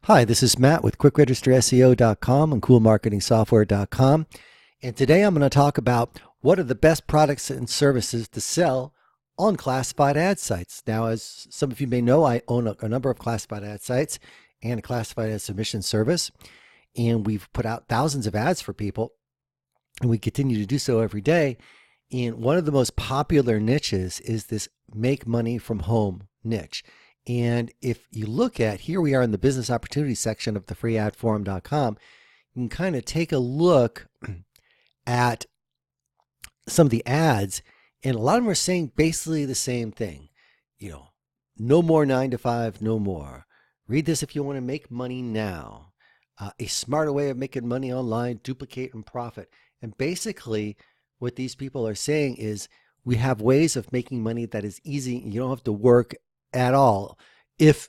Hi, this is Matt with QuickRegisterSEO.com and CoolMarketingSoftware.com. And today I'm going to talk about what are the best products and services to sell on classified ad sites. Now, as some of you may know, I own a number of classified ad sites and a classified ad submission service. And we've put out thousands of ads for people, and we continue to do so every day. And one of the most popular niches is this make money from home niche. And if you look at, here we are in the business opportunity section of the freeadforum.com, you can kind of take a look at some of the ads, and a lot of them are saying basically the same thing. No more 9 to 5, no more. Read this if you want to make money now. A smarter way of making money online, duplicate and profit. And basically what these people are saying is we have ways of making money that is easy. You don't have to work at all, if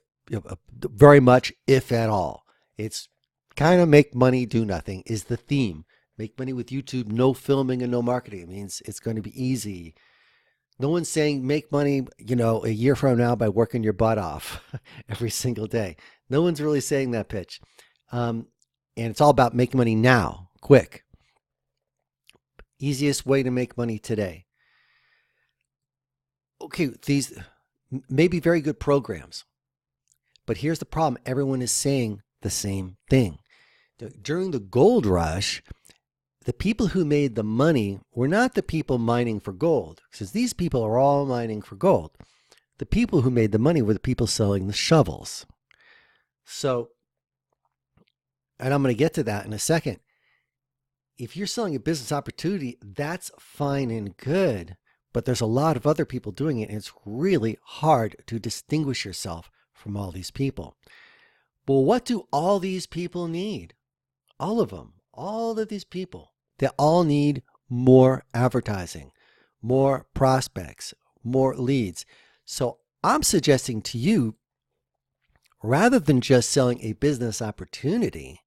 very much, if at all. It's kind of make money, do nothing is the theme. Make money with YouTube, no filming and no marketing. It means it's going to be easy. No one's saying make money, a year from now by working your butt off every single day. No one's really saying that pitch. And it's all about making money now, quick. Easiest way to make money today. Okay, these may be very good programs, but here's the problem. Everyone is saying the same thing. During the gold rush, the people who made the money were not the people mining for gold, because these people are all mining for gold. The people who made the money were the people selling the shovels. So, and I'm going to get to that in a second. If you're selling a business opportunity, that's fine and good, but there's a lot of other people doing it, and it's really hard to distinguish yourself from all these people. Well, what do all these people need? All of them, all of these people, they all need more advertising, more prospects, more leads. So I'm suggesting to you, rather than just selling a business opportunity,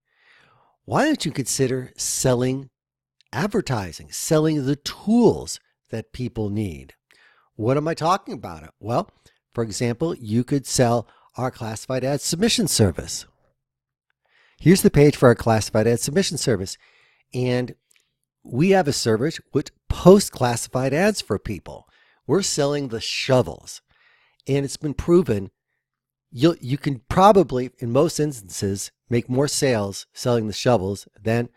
why don't you consider selling advertising, selling the tools that people need? What am I talking about? Well, for example, you could sell our classified ad submission service. Here's the page for our classified ad submission service. And we have a service which posts classified ads for people. We're selling the shovels. And it's been proven you can probably, in most instances, make more sales selling the shovels than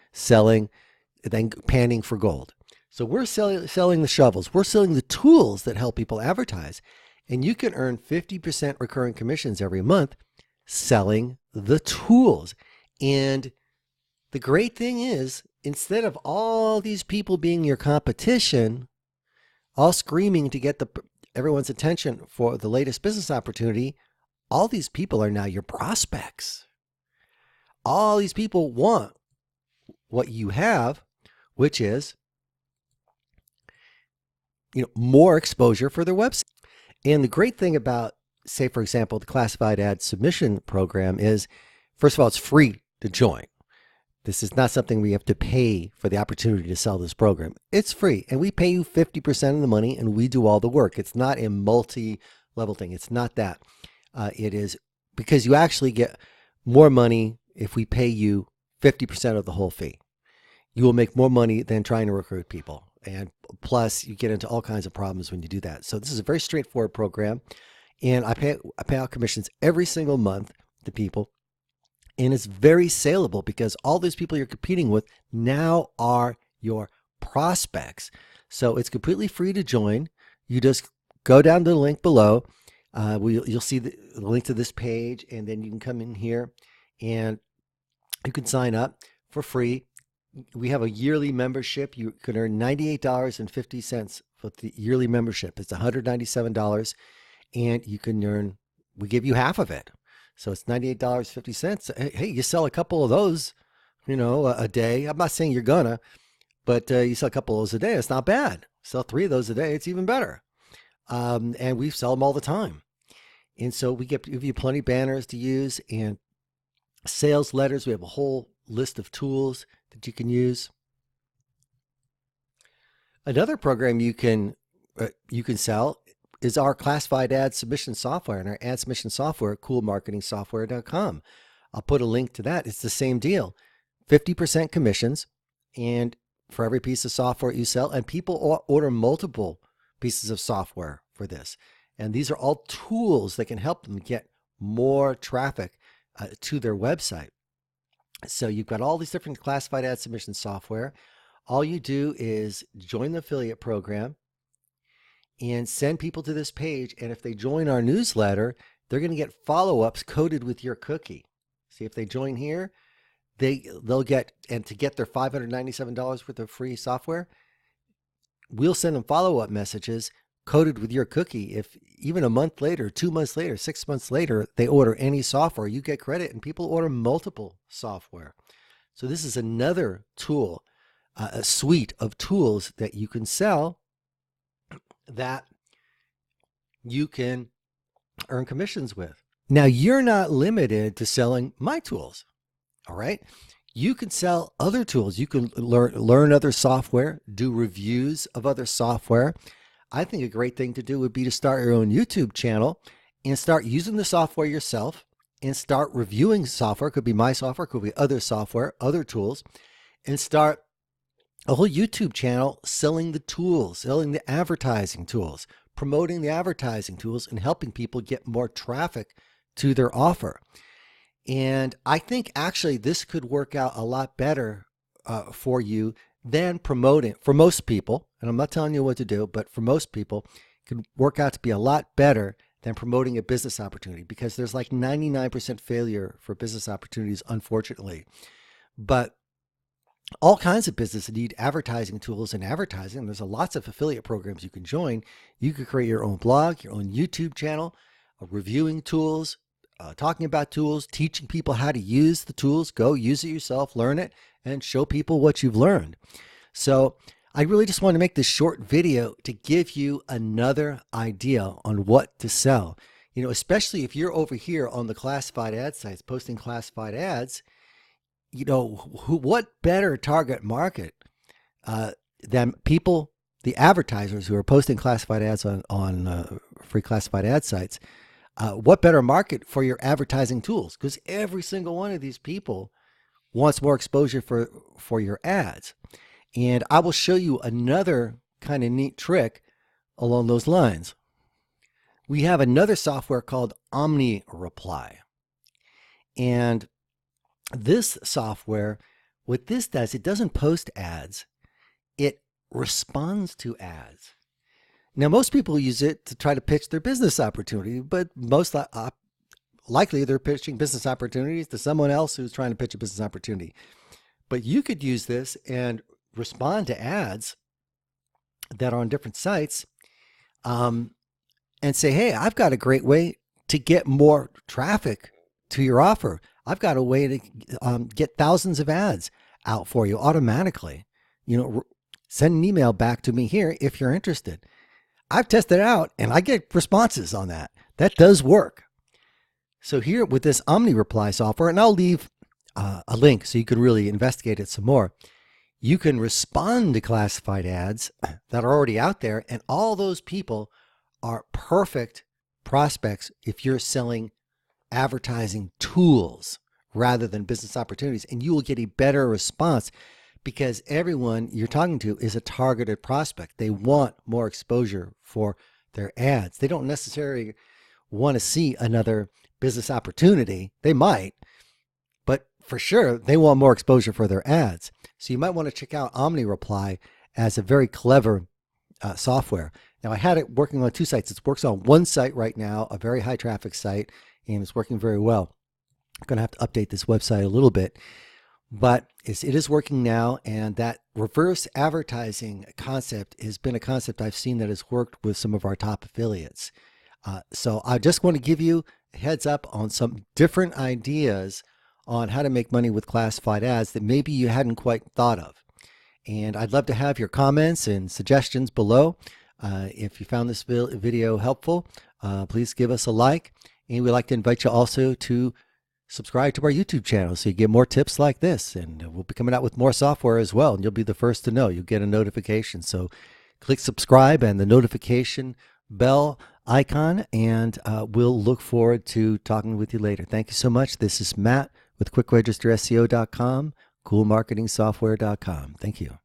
panning for gold. So we're selling the shovels. We're selling the tools that help people advertise. And you can earn 50% recurring commissions every month selling the tools. And the great thing is, instead of all these people being your competition, all screaming to get everyone's attention for the latest business opportunity, all these people are now your prospects. All these people want what you have, which is more exposure for their website. And the great thing about, say, for example, the classified ad submission program is, first of all, it's free to join. This is not something we have to pay for the opportunity to sell this program. It's free, and we pay you 50% of the money, and we do all the work. It's not a multi-level thing. It's not that. It is because you actually get more money if we pay you 50% of the whole fee. You will make more money than trying to recruit people. And plus, you get into all kinds of problems when you do that. So this is a very straightforward program. And I pay out commissions every single month to people. And it's very saleable because all these people you're competing with now are your prospects. So it's completely free to join. You just go down to the link below. You'll see the link to this page, and then you can come in here and you can sign up for free. We have a yearly membership. You can earn $98.50 for the yearly membership. It's $197, and you can earn, we give you half of it. So it's $98.50. Hey, you sell a couple of those, a day. I'm not saying you're gonna, but you sell a couple of those a day. It's not bad. Sell 3 of those a day. It's even better. And we sell them all the time. And so we give you plenty of banners to use and sales letters. We have a whole list of tools that you can use. Another program you can sell is our classified ad submission software, and our ad submission software at coolmarketingsoftware.com. I'll put a link to that. It's the same deal. 50% commissions, and for every piece of software you sell, and people order multiple pieces of software for this. And these are all tools that can help them get more traffic to their website. So you've got all these different classified ad submission software. All you do is join the affiliate program and send people to this page. And if they join our newsletter, they're going to get follow-ups coded with your cookie. See, if they join here, they'll get, and to get their $597 worth of free software, we'll send them follow-up messages coded with your cookie. If even a month later, 2 months later, 6 months later, they order any software, you get credit, and people order multiple software. So this is another tool, a suite of tools that you can sell that you can earn commissions with. Now, you're not limited to selling my tools. All right. You can sell other tools. You can learn other software, do reviews of other software. I think a great thing to do would be to start your own YouTube channel and start using the software yourself and start reviewing software. Could be my software, could be other software, other tools, and start a whole YouTube channel selling the tools, selling the advertising tools, promoting the advertising tools, and helping people get more traffic to their offer. And I think actually this could work out a lot better for you than promoting, for most people, and I'm not telling you what to do, but for most people, it could work out to be a lot better than promoting a business opportunity, because there's like 99% failure for business opportunities, unfortunately. But all kinds of businesses need advertising tools and advertising. There's lots of affiliate programs you can join. You could create your own blog, your own YouTube channel, reviewing tools, talking about tools, teaching people how to use the tools. Go use it yourself, learn it, and show people what you've learned. So I really just want to make this short video to give you another idea on what to sell. You know, especially if you're over here on the classified ad sites, posting classified ads, you know, what better target market than people, the advertisers who are posting classified ads on free classified ad sites. What better market for your advertising tools? Because every single one of these people wants more exposure for your ads. And I will show you another kind of neat trick along those lines. We have another software called Omni Reply. And this software, what this does, it doesn't post ads. It responds to ads. Now, most people use it to try to pitch their business opportunity, but most likely they're pitching business opportunities to someone else who's trying to pitch a business opportunity. But you could use this and respond to ads that are on different sites and say, hey, I've got a great way to get more traffic to your offer. I've got a way to get thousands of ads out for you automatically. You know, send an email back to me here if you're interested. I've tested it out and I get responses on that. That does work. So here with this Omni Reply software, and I'll leave a link so you can really investigate it some more. You can respond to classified ads that are already out there, and all those people are perfect prospects if you're selling advertising tools rather than business opportunities, and you will get a better response because everyone you're talking to is a targeted prospect. They want more exposure for their ads. They don't necessarily want to see another business opportunity. They might, but for sure they want more exposure for their ads. So you might want to check out Omni Reply as a very clever software. Now, I had it working on two sites. It works on one site right now, a very high traffic site, and it's working very well. I'm going to have to update this website a little bit, but it is working now. And that reverse advertising concept has been a concept I've seen that has worked with some of our top affiliates. So I just want to give you a heads up on some different ideas on how to make money with classified ads that maybe you hadn't quite thought of. And I'd love to have your comments and suggestions below. If you found this video helpful, please give us a like. And we'd like to invite you also to subscribe to our YouTube channel so you get more tips like this. And we'll be coming out with more software as well. And you'll be the first to know. You'll get a notification. So click subscribe and the notification bell icon, and we'll look forward to talking with you later. Thank you so much. This is Matt with QuickRegisterSEO.com, CoolMarketingSoftware.com. Thank you.